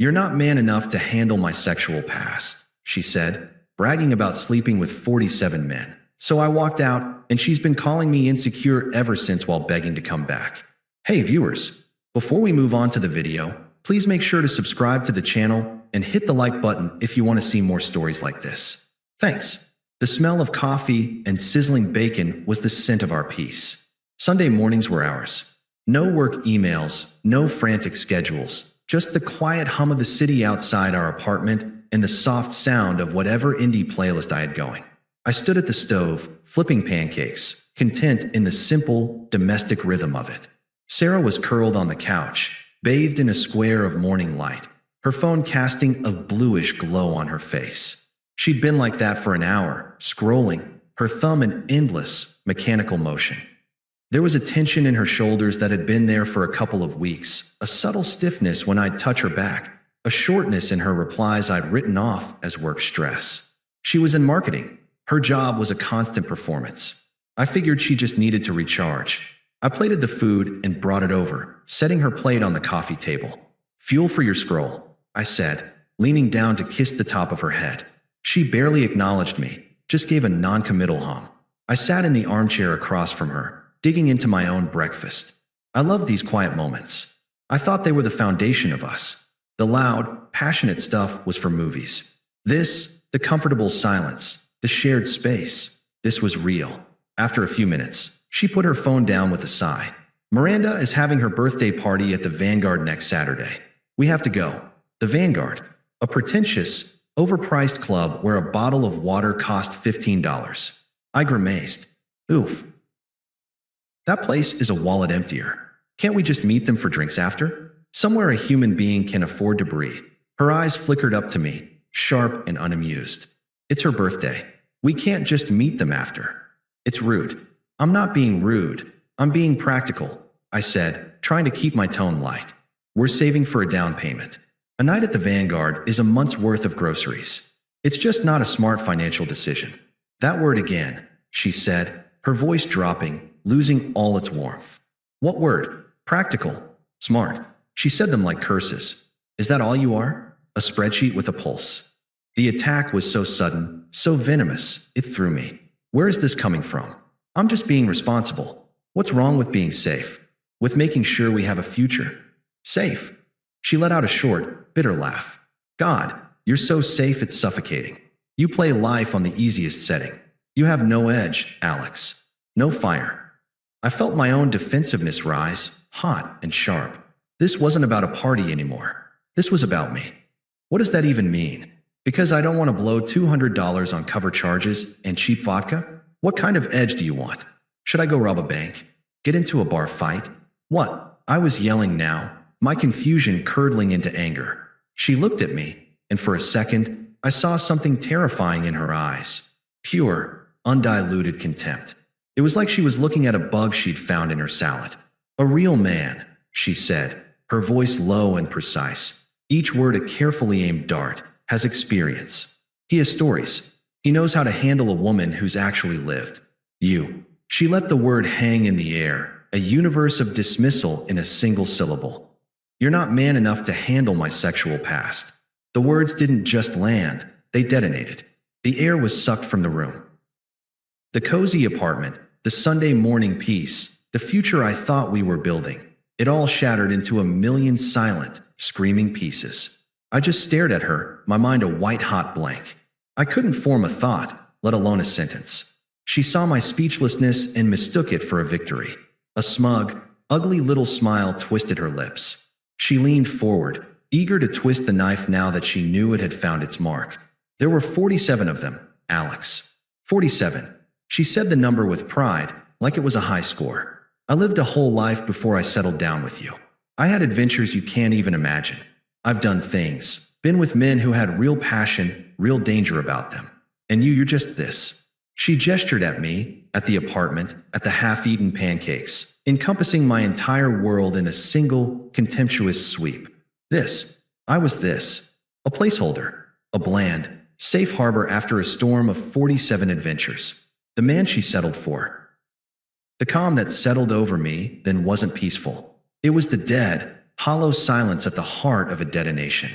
"You're not man enough to handle my sexual past," she said, bragging about sleeping with 47 men. So I walked out, and she's been calling me insecure ever since while begging to come back. Hey viewers, before we move on to the video, please make sure to subscribe to the channel and hit the like button if you want to see more stories like this. Thanks. The smell of coffee and sizzling bacon was the scent of our peace. Sunday mornings were ours. No work emails, no frantic schedules, just the quiet hum of the city outside our apartment and the soft sound of whatever indie playlist I had going. I stood at the stove, flipping pancakes, content in the simple, domestic rhythm of it. Sarah was curled on the couch, bathed in a square of morning light, her phone casting a bluish glow on her face. She'd been like that for an hour, scrolling, her thumb in endless, mechanical motion. There was a tension in her shoulders that had been there for a couple of weeks, a subtle stiffness when I'd touch her back, a shortness in her replies I'd written off as work stress. She was in marketing. Her job was a constant performance. I figured she just needed to recharge. I plated the food and brought it over, setting her plate on the coffee table. "Fuel for your scroll," I said, leaning down to kiss the top of her head. She barely acknowledged me, just gave a non-committal hum. I sat in the armchair across from her, digging into my own breakfast. I loved these quiet moments. I thought they were the foundation of us. The loud, passionate stuff was for movies. This, the comfortable silence, the shared space, this was real. After a few minutes, she put her phone down with a sigh. "Miranda is having her birthday party at the Vanguard next Saturday. We have to go." The Vanguard, a pretentious, overpriced club where a bottle of water cost $15. I grimaced. Oof. That place is a wallet emptier. Can't we just meet them for drinks after? Somewhere a human being can afford to breathe. Her eyes flickered up to me, sharp and unamused. It's her birthday. We can't just meet them after. It's rude. I'm not being rude. I'm being practical, I said, trying to keep my tone light. We're saving for a down payment. A night at the Vanguard is a month's worth of groceries. It's just not a smart financial decision. That word again, she said, her voice dropping, losing all its warmth. What word? Practical. Smart. She said them like curses. Is that all you are? A spreadsheet with a pulse. The attack was so sudden, so venomous, it threw me. Where is this coming from? I'm just being responsible. What's wrong with being safe? With making sure we have a future? Safe. She let out a short, bitter laugh. God, you're so safe it's suffocating. You play life on the easiest setting. You have no edge, Alex. No fire. I felt my own defensiveness rise, hot and sharp. This wasn't about a party anymore. This was about me. What does that even mean? Because I don't want to blow $200 on cover charges and cheap vodka? What kind of edge do you want? Should I go rob a bank? Get into a bar fight? What? I was yelling now, my confusion curdling into anger. She looked at me, and for a second, I saw something terrifying in her eyes. Pure, undiluted contempt. It was like she was looking at a bug she'd found in her salad. A real man, she said, her voice low and precise. Each word a carefully aimed dart, has experience. He has stories. He knows how to handle a woman who's actually lived. You. She let the word hang in the air, a universe of dismissal in a single syllable. You're not man enough to handle my sexual past. The words didn't just land, they detonated. The air was sucked from the room. The cozy apartment, the Sunday morning peace, the future I thought we were building, it all shattered into a million silent, screaming pieces. I just stared at her, my mind a white-hot blank. I couldn't form a thought, let alone a sentence. She saw my speechlessness and mistook it for a victory. A smug, ugly little smile twisted her lips. She leaned forward, eager to twist the knife now that she knew it had found its mark. There were 47 of them, Alex. 47. She said the number with pride, like it was a high score. I lived a whole life before I settled down with you. I had adventures you can't even imagine. I've done things, been with men who had real passion, real danger about them. And you're just this. She gestured at me, at the apartment, at the half-eaten pancakes, encompassing my entire world in a single, contemptuous sweep. This. I was this. A placeholder. A bland, safe harbor after a storm of 47 adventures. The man she settled for. The calm that settled over me then wasn't peaceful. It was the dead, hollow silence at the heart of a detonation.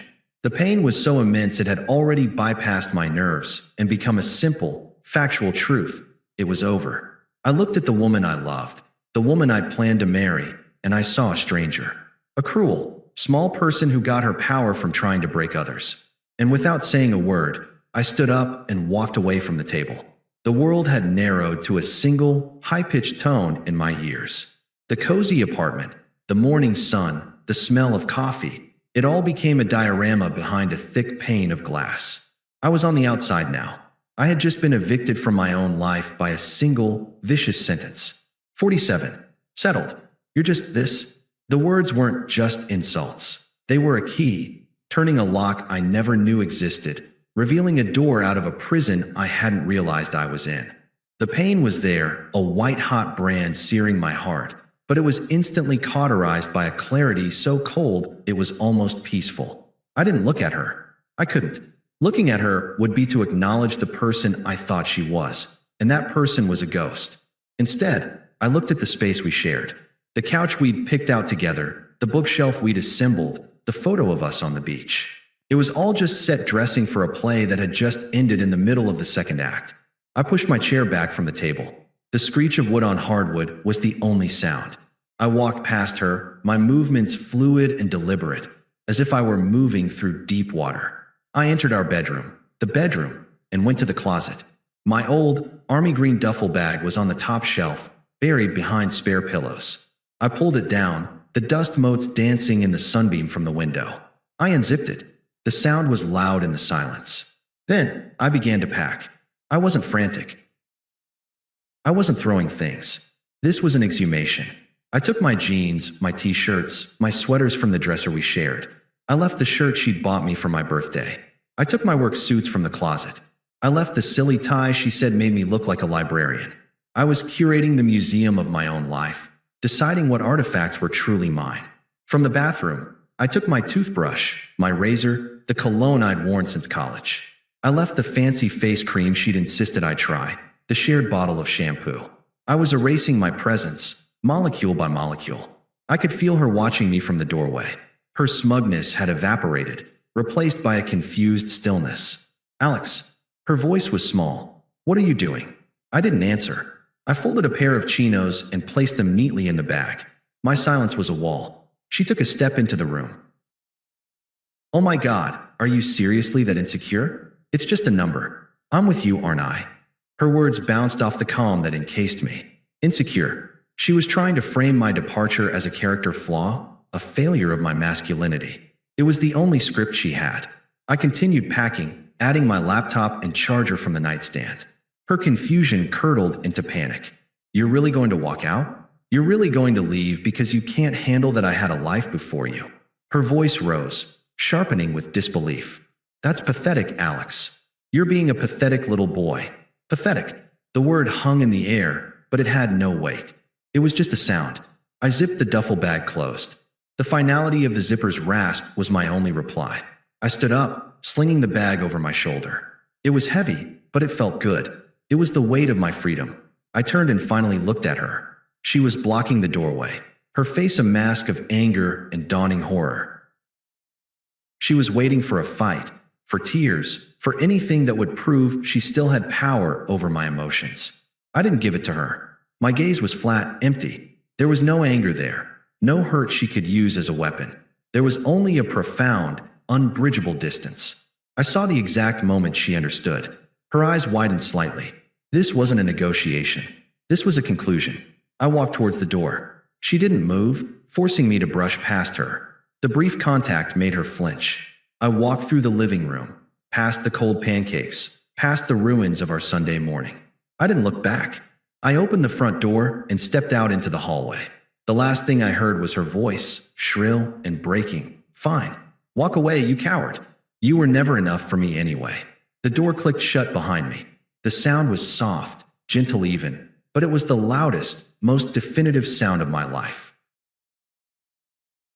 The pain was so immense it had already bypassed my nerves and become a simple, factual truth. It was over. I looked at the woman I loved, the woman I'd planned to marry, and I saw a stranger. A cruel, small person who got her power from trying to break others. And without saying a word, I stood up and walked away from the table. The world had narrowed to a single, high-pitched tone in my ears. The cozy apartment, the morning sun, the smell of coffee, it all became a diorama behind a thick pane of glass. I was on the outside now. I had just been evicted from my own life by a single, vicious sentence. 47. Settled. You're just this. The words weren't just insults. They were a key, turning a lock I never knew existed, revealing a door out of a prison I hadn't realized I was in. The pain was there, a white-hot brand searing my heart, but it was instantly cauterized by a clarity so cold it was almost peaceful. I didn't look at her. I couldn't. Looking at her would be to acknowledge the person I thought she was, and that person was a ghost. Instead, I looked at the space we shared. The couch we'd picked out together, the bookshelf we'd assembled, the photo of us on the beach. It was all just set dressing for a play that had just ended in the middle of the second act. I pushed my chair back from the table. The screech of wood on hardwood was the only sound. I walked past her, my movements fluid and deliberate, as if I were moving through deep water. I entered our bedroom, and went to the closet. My old, army green duffel bag was on the top shelf, buried behind spare pillows. I pulled it down, the dust motes dancing in the sunbeam from the window. I unzipped it. The sound was loud in the silence. Then, I began to pack. I wasn't frantic. I wasn't throwing things. This was an exhumation. I took my jeans, my t-shirts, my sweaters from the dresser we shared. I left the shirt she'd bought me for my birthday. I took my work suits from the closet. I left the silly tie she said made me look like a librarian. I was curating the museum of my own life, deciding what artifacts were truly mine. From the bathroom, I took my toothbrush, my razor, the cologne I'd worn since college. I left the fancy face cream she'd insisted I try, the shared bottle of shampoo. I was erasing my presence, molecule by molecule. I could feel her watching me from the doorway. Her smugness had evaporated, replaced by a confused stillness. Alex. Her voice was small. What are you doing? I didn't answer. I folded a pair of chinos and placed them neatly in the bag. My silence was a wall. She took a step into the room. Oh my God, are you seriously that insecure? It's just a number. I'm with you, aren't I? Her words bounced off the calm that encased me. Insecure. She was trying to frame my departure as a character flaw, a failure of my masculinity. It was the only script she had. I continued packing, adding my laptop and charger from the nightstand. Her confusion curdled into panic. You're really going to walk out? You're really going to leave because you can't handle that I had a life before you? Her voice rose, sharpening with disbelief. That's pathetic, Alex. You're being a pathetic little boy. Pathetic. The word hung in the air, but it had no weight. It was just a sound. I zipped the duffel bag closed. The finality of the zipper's rasp was my only reply. I stood up, slinging the bag over my shoulder. It was heavy, but it felt good. It was the weight of my freedom. I turned and finally looked at her. She was blocking the doorway, her face a mask of anger and dawning horror. She was waiting for a fight, for tears, for anything that would prove she still had power over my emotions. I didn't give it to her. My gaze was flat, empty. There was no anger there, no hurt she could use as a weapon. There was only a profound, unbridgeable distance. I saw the exact moment she understood. Her eyes widened slightly. This wasn't a negotiation. This was a conclusion. I walked towards the door. She didn't move, forcing me to brush past her. The brief contact made her flinch. I walked through the living room, past the cold pancakes, past the ruins of our Sunday morning. I didn't look back. I opened the front door and stepped out into the hallway. The last thing I heard was her voice, shrill and breaking. Fine. Walk away, you coward. You were never enough for me anyway. The door clicked shut behind me. The sound was soft, gentle even, but it was the loudest, most definitive sound of my life.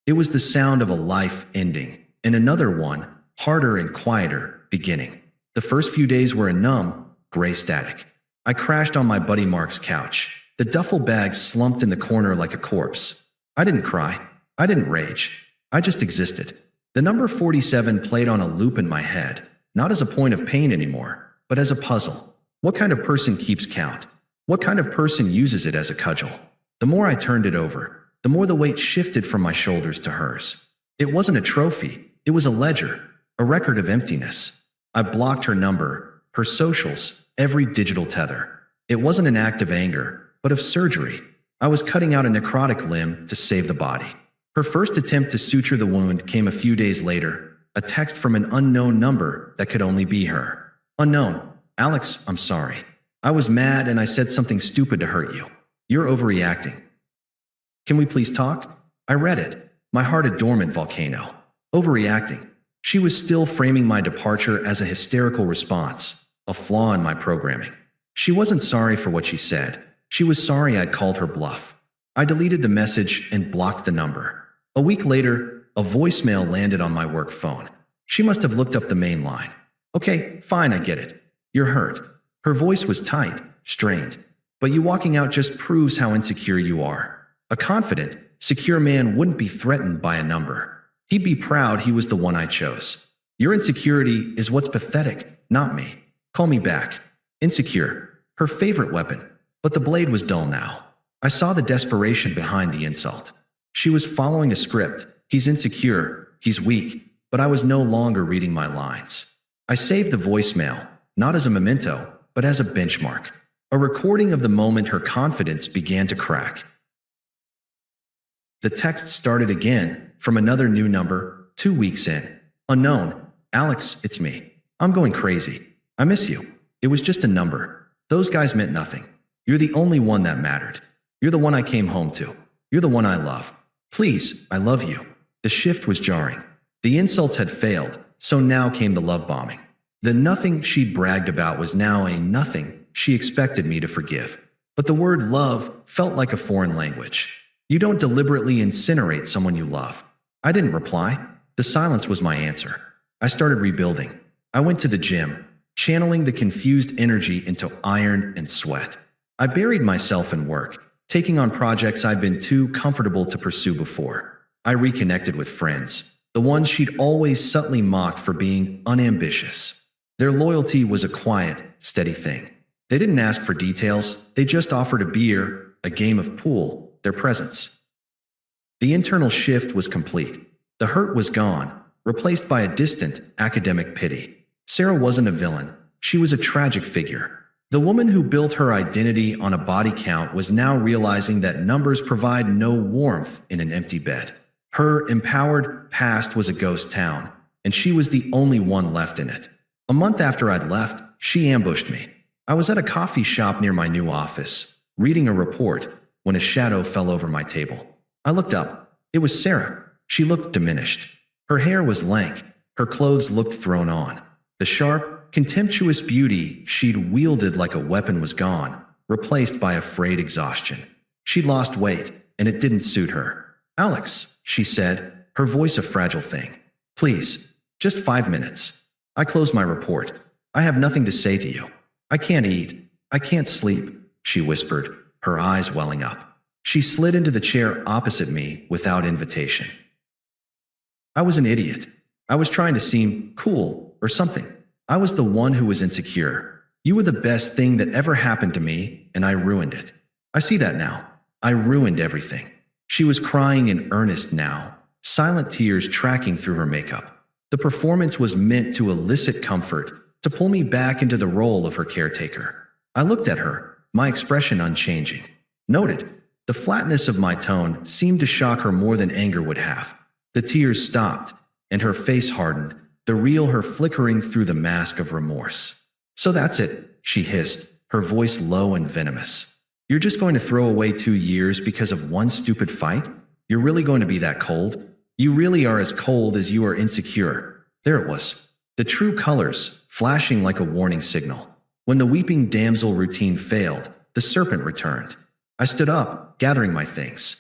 It was the sound of a life ending, and another one, harder and quieter, beginning. The first few days were a numb, gray static. I crashed on my buddy Mark's couch. The duffel bag slumped in the corner like a corpse. I didn't cry. I didn't rage. I just existed. The number 47 played on a loop in my head, not as a point of pain anymore, but as a puzzle. What kind of person keeps count? What kind of person uses it as a cudgel? The more I turned it over, the more the weight shifted from my shoulders to hers. It wasn't a trophy, it was a ledger, a record of emptiness. I blocked her number, her socials, every digital tether. It wasn't an act of anger, but of surgery. I was cutting out a necrotic limb to save the body. Her first attempt to suture the wound came a few days later, a text from an unknown number that could only be her. Unknown. Alex, I'm sorry. I was mad and I said something stupid to hurt you. You're overreacting. Can we please talk? I read it. My heart a dormant volcano. Overreacting. She was still framing my departure as a hysterical response, a flaw in my programming. She wasn't sorry for what she said. She was sorry I'd called her bluff. I deleted the message and blocked the number. A week later, a voicemail landed on my work phone. She must have looked up the main line. Okay, fine, I get it. You're hurt. Her voice was tight, strained. But you walking out just proves how insecure you are. A confident, secure man wouldn't be threatened by a number. He'd be proud he was the one I chose. Your insecurity is what's pathetic, not me. Call me back. Insecure. Her favorite weapon. But the blade was dull now. I saw the desperation behind the insult. She was following a script. He's insecure. He's weak. But I was no longer reading my lines. I saved the voicemail, not as a memento, but as a benchmark. A recording of the moment her confidence began to crack. The text started again, from another new number, 2 weeks in. Unknown. Alex, it's me. I'm going crazy. I miss you. It was just a number. Those guys meant nothing. You're the only one that mattered. You're the one I came home to. You're the one I love. Please, I love you. The shift was jarring. The insults had failed, so now came the love bombing. The nothing she'd bragged about was now a nothing she expected me to forgive. But the word love felt like a foreign language. You don't deliberately incinerate someone you love. I didn't reply. The silence was my answer. I started rebuilding. I went to the gym, channeling the confused energy into iron and sweat. I buried myself in work, taking on projects I'd been too comfortable to pursue before. I reconnected with friends, the ones she'd always subtly mocked for being unambitious. Their loyalty was a quiet, steady thing. They didn't ask for details, they just offered a beer, a game of pool, their presence. The internal shift was complete. The hurt was gone, replaced by a distant, academic pity. Sarah wasn't a villain. She was a tragic figure. The woman who built her identity on a body count was now realizing that numbers provide no warmth in an empty bed. Her empowered past was a ghost town, and she was the only one left in it. A month after I'd left, she ambushed me. I was at a coffee shop near my new office, reading a report, when a shadow fell over my table. I looked up. It was Sarah. She looked diminished. Her hair was lank. Her clothes looked thrown on. The sharp, contemptuous beauty she'd wielded like a weapon was gone, replaced by a frayed exhaustion. She'd lost weight, and it didn't suit her. Alex, she said, her voice a fragile thing. Please, just 5 minutes. I closed my report. I have nothing to say to you. I can't eat. I can't sleep, she whispered, her eyes welling up. She slid into the chair opposite me without invitation. I was an idiot. I was trying to seem cool or something. I was the one who was insecure. You were the best thing that ever happened to me, and I ruined it. I see that now. I ruined everything. She was crying in earnest now, silent tears tracking through her makeup. The performance was meant to elicit comfort, to pull me back into the role of her caretaker. I looked at her, my expression unchanging. Noted, the flatness of my tone seemed to shock her more than anger would have. The tears stopped, and her face hardened, the real her flickering through the mask of remorse. So that's it, she hissed, her voice low and venomous. You're just going to throw away 2 years because of one stupid fight? You're really going to be that cold? You really are as cold as you are insecure. There it was. The true colors, flashing like a warning signal. When the weeping damsel routine failed, the serpent returned. I stood up, gathering my things.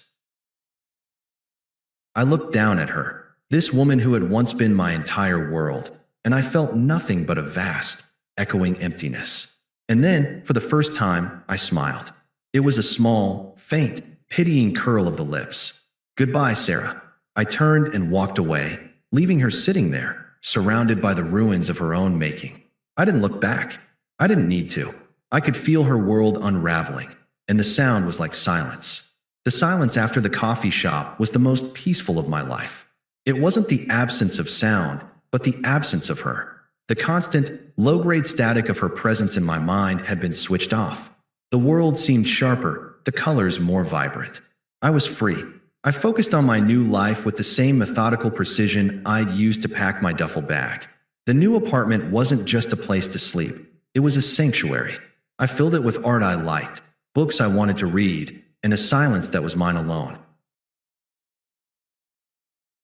I looked down at her, this woman who had once been my entire world, and I felt nothing but a vast, echoing emptiness. And then, for the first time, I smiled. It was a small, faint, pitying curl of the lips. Goodbye, Sarah. I turned and walked away, leaving her sitting there, surrounded by the ruins of her own making. I didn't look back. I didn't need to. I could feel her world unraveling, and the sound was like silence. The silence after the coffee shop was the most peaceful of my life. It wasn't the absence of sound, but the absence of her. The constant, low-grade static of her presence in my mind had been switched off. The world seemed sharper, the colors more vibrant. I was free. I focused on my new life with the same methodical precision I'd used to pack my duffel bag. The new apartment wasn't just a place to sleep. It was a sanctuary. I filled it with art I liked, books I wanted to read, and a silence that was mine alone.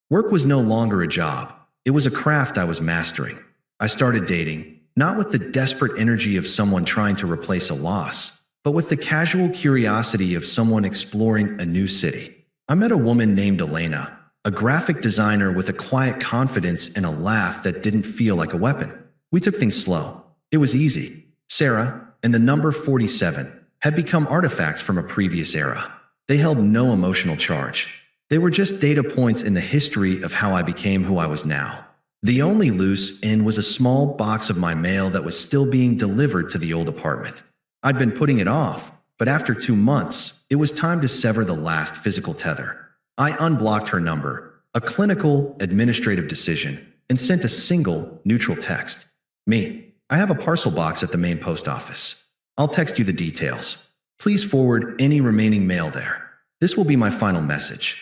Work was no longer a job. It was a craft I was mastering. I started dating, not with the desperate energy of someone trying to replace a loss, but with the casual curiosity of someone exploring a new city. I met a woman named Elena, a graphic designer with a quiet confidence and a laugh that didn't feel like a weapon. We took things slow. It was easy. Sarah and the number 47 had become artifacts from a previous era. They held no emotional charge. They were just data points in the history of how I became who I was now. The only loose end was a small box of my mail that was still being delivered to the old apartment. I'd been putting it off, but after 2 months, it was time to sever the last physical tether. I unblocked her number, a clinical, administrative decision, and sent a single, neutral text. Me, I have a parcel box at the main post office. I'll text you the details. Please forward any remaining mail there. This will be my final message.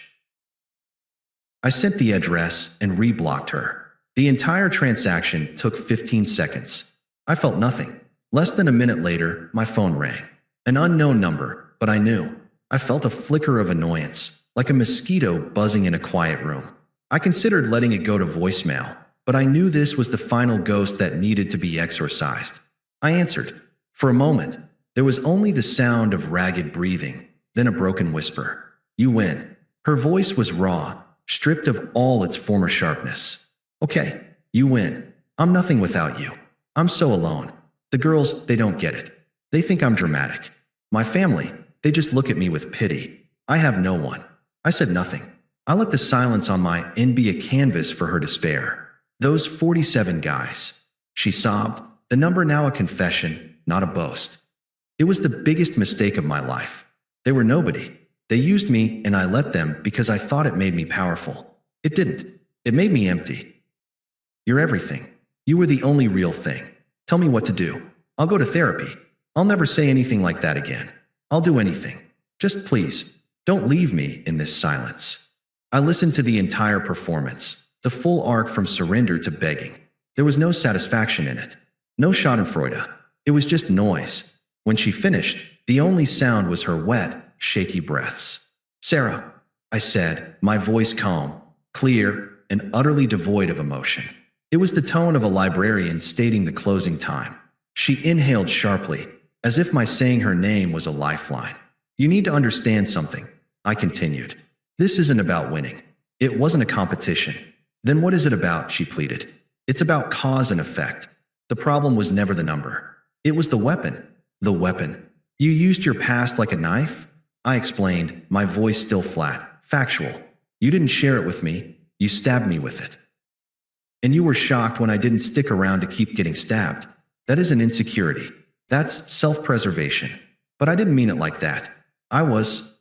I sent the address and reblocked her. The entire transaction took 15 seconds. I felt nothing. Less than a minute later, my phone rang. An unknown number, but I knew. I felt a flicker of annoyance, like a mosquito buzzing in a quiet room. I considered letting it go to voicemail, but I knew this was the final ghost that needed to be exorcised. I answered. For a moment, there was only the sound of ragged breathing, then a broken whisper. You win. Her voice was raw, stripped of all its former sharpness. Okay, you win. I'm nothing without you. I'm so alone. The girls, they don't get it. They think I'm dramatic. My family, they just look at me with pity. I have no one. I said nothing. I let the silence on my end be a canvas for her despair. Those 47 guys. She sobbed, the number now a confession, not a boast. It was the biggest mistake of my life. They were nobody. They used me and I let them because I thought it made me powerful. It didn't. It made me empty. You're everything. You were the only real thing. Tell me what to do. I'll go to therapy. I'll never say anything like that again. I'll do anything. Just please, don't leave me in this silence. I listened to the entire performance, the full arc from surrender to begging. There was no satisfaction in it. No schadenfreude. It was just noise. When she finished, the only sound was her wet, shaky breaths. Sarah, I said, my voice calm, clear, and utterly devoid of emotion. It was the tone of a librarian stating the closing time. She inhaled sharply, as if my saying her name was a lifeline. You need to understand something, I continued. This isn't about winning. It wasn't a competition. Then what is it about, she pleaded. It's about cause and effect. The problem was never the number. It was the weapon. The weapon. You used your past like a knife? I explained, my voice still flat, factual. You didn't share it with me. You stabbed me with it. And you were shocked when I didn't stick around to keep getting stabbed. That is an insecurity. That's self-preservation. But I didn't mean it like that.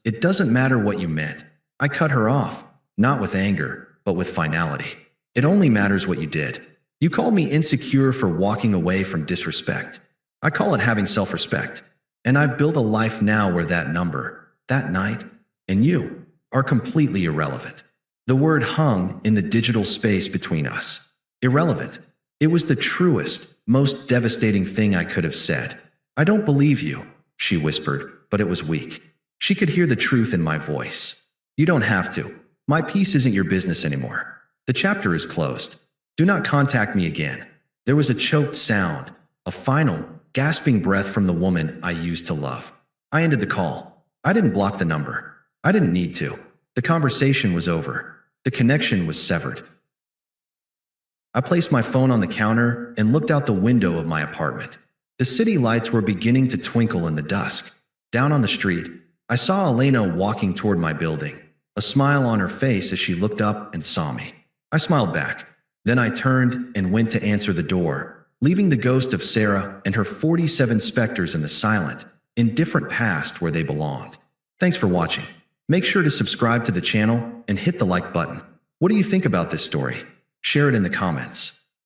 It doesn't matter what you meant. I cut her off, not with anger, but with finality. It only matters what you did. You called me insecure for walking away from disrespect. I call it having self-respect. And I've built a life now where that number, that night, and you are completely irrelevant. The word hung in the digital space between us. Irrelevant. It was the truest, most devastating thing I could have said. I don't believe you, she whispered, but it was weak. She could hear the truth in my voice. You don't have to. My peace isn't your business anymore. The chapter is closed. Do not contact me again. There was a choked sound, a final, gasping breath from the woman I used to love. I ended the call. I didn't block the number. I didn't need to. The conversation was over. The connection was severed. I placed my phone on the counter and looked out the window of my apartment. The city lights were beginning to twinkle in the dusk. Down on the street, I saw Elena walking toward my building, a smile on her face as she looked up and saw me. I smiled back. Then I turned and went to answer the door, leaving the ghost of Sarah and her 47 specters in the silent, indifferent past where they belonged. Thanks for watching. Make sure to subscribe to the channel and hit the like button. What do you think about this story? Share it in the comments.